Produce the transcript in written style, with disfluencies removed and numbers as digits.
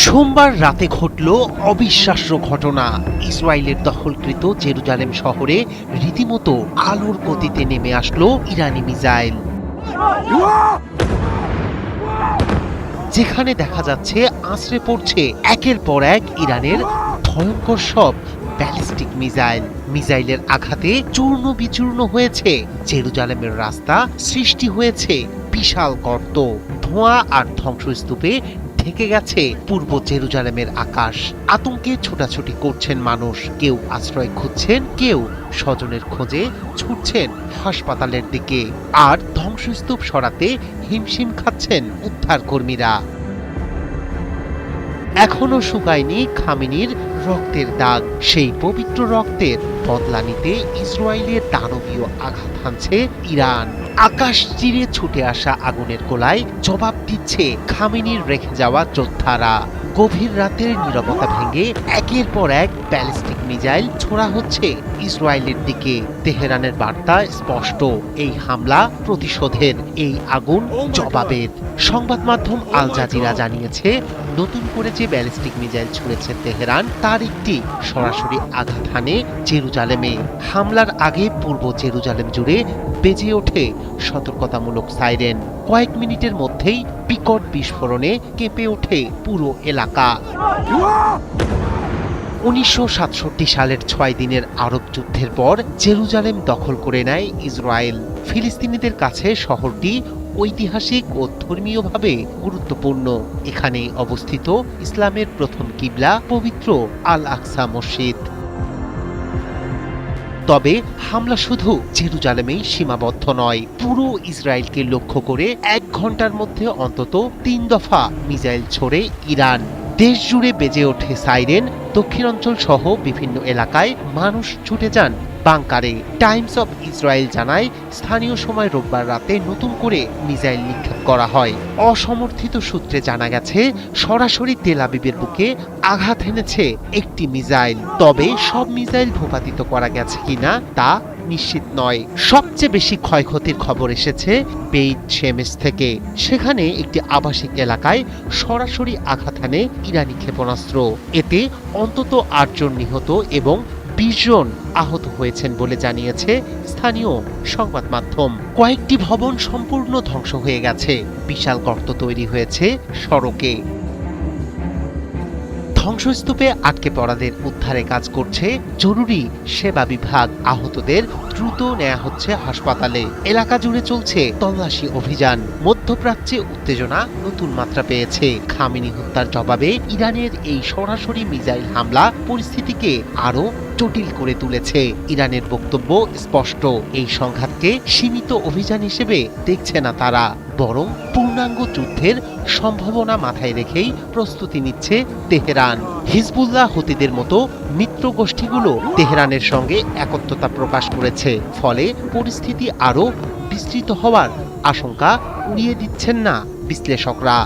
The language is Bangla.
সোমবার রাতে ঘটল অবিশ্বাস্য ঘটনা। ইসরায়েলের দখলকৃত জেরুজালেম শহরে রীতিমতো আলোর গতিতে নেমে আসলো ইরানি মিসাইল, যেখানে দেখা যাচ্ছে আছড়ে পড়ছে একের পর এক ইরানের ভয়ঙ্কর সব ব্যালিস্টিক মিসাইলের আঘাতে চূর্ণ বিচূর্ণ হয়েছে জেরুজালেমের রাস্তা, সৃষ্টি হয়েছে বিশাল গর্ত, ধোঁয়া আর ধ্বংসস্তূপে ঢেকে গেছে পূর্ব জেরুজালেমের আকাশ। আতঙ্কে ছোটাছুটি করছেন মানুষ, কেউ আশ্রয় খুঁজছেন, কেউ স্বজনের খোঁজে ছুটছেন হাসপাতালের দিকে, আর ধ্বংসস্তূপ সরাতে হিমশিম খাচ্ছেন উদ্ধার কর্মীরা। এখনো শুকায়নি খামেনির রক্তের দাগ। সেই পবিত্র রক্তের বদলা নিতে ইসরায়েলের দানবীয় আঘাত হানছে ইরান। আকাশ চিরে ছুটে আসা আগুনের গোলায় জবাব দিচ্ছে খামেনির রেখে যাওয়া যোদ্ধারা। গভীর রাতের নীরবতা ভেঙে একের পর এক ব্যালিস্টিক মিসাইল ছোড়া হচ্ছে ইসরায়েলের দিকে। তেহরানের বার্তা স্পষ্ট, এই হামলা প্রতিশোধের, এই আগুন জবাবের। সংবাদ মাধ্যম আল জাজিরা জানিয়েছে, নতুন করে যে ব্যালিস্টিক মিসাইল ছুড়েছে তেহরান, তার একটি সরাসরি আঘাত হানে জেরুজালেমে। হামলার আগে পূর্ব জেরুজালেম জুড়ে বেজে ওঠে সতর্কতামূলক সাইরেন। কয়েক মিনিটের মধ্যেই বিকট বিস্ফোরণে কেঁপে ওঠে পুরো এলাকা। 1967 সালের 6 দিনের আরব যুদ্ধের পর জেরুজালেম দখল করে নেয় ইসরায়েল। ফিলিস্তিনিদের কাছে শহরটি ঐতিহাসিক ও ধর্মীয়ভাবে গুরুত্বপূর্ণ। এখানে অবস্থিত ইসলামের প্রথম কিবলা পবিত্র আল আকসা মসজিদ। তবে হামলা শুধু জেরুজালেমেই সীমাবদ্ধ নয়, পুরো ইসরায়েলকে লক্ষ্য করে 1 ঘন্টার মধ্যে অন্তত 3 দফা মিসাইল ছোড়ে ইরান। দেশ জুড়ে বেজে ওঠে সাইরেন। দক্ষিণাঞ্চল সহ বিভিন্ন এলাকায় মানুষ ছুটে যান বাংকারে। টাইমস অব ইসরায়েল জানায়, স্থানীয় সময় রোববার রাতে নতুন করে মিসাইল নিক্ষেপ করা হয়। অসমর্থিত সূত্রে জানা গেছে, সরাসরি তেল আবিবের বুকে আঘাত এনেছে একটি মিসাইল। তবে সব মিসাইল ভূপাতিত করা গেছে কিনা তা নিশ্চিত নয়। সবচেয়ে বেশি ক্ষয়ক্ষতির খবর এসেছে বেইত শেমেশ থেকে। সেখানে একটি আবাসিক এলাকায় সরাসরি আঘাত হানে ইরানি ক্ষেপণাস্ত্র। এতে অন্তত 8 জন নিহত এবং 20 জন আহত হয়েছেন বলে জানিয়েছে স্থানীয় সংবাদ মাধ্যম। কয়েকটি ভবন সম্পূর্ণ ধ্বংস হয়ে গেছে, বিশাল গর্ত তৈরি হয়েছে সড়কে। ধ্বংসস্তূপে আটকে পড়াদের উদ্ধারে কাজ করছে জরুরি সেবা বিভাগ। আহতদের দ্রুত নেওয়া হচ্ছে হাসপাতালে। এলাকা জুড়ে চলছে তল্লাশি অভিযান। মধ্যপ্রাচ্যে উত্তেজনা নতুন মাত্রা পেয়েছে। খামেনি হত্যার জবাবে ইরানের এই সরাসরি মিসাইল হামলা পরিস্থিতিকে আরো জটিল করে তুলেছে। ইরানের বক্তব্য স্পষ্ট, এই সংঘাতকে সীমিত অভিযান হিসেবে দেখছে না তারা, বরং পূর্ণাঙ্গ যুদ্ধের সম্ভাবনা মাথায় রেখেই প্রস্তুতি নিচ্ছে তেহরান। হিজবুল্লাহ হুতিদের মতো মিত্র গোষ্ঠীগুলো তেহরানের সঙ্গে একত্রতা প্রকাশ করেছে। ফলে পরিস্থিতি আরও বিস্তৃত হওয়ার আশঙ্কা উড়িয়ে দিচ্ছেন না বিশ্লেষকরা।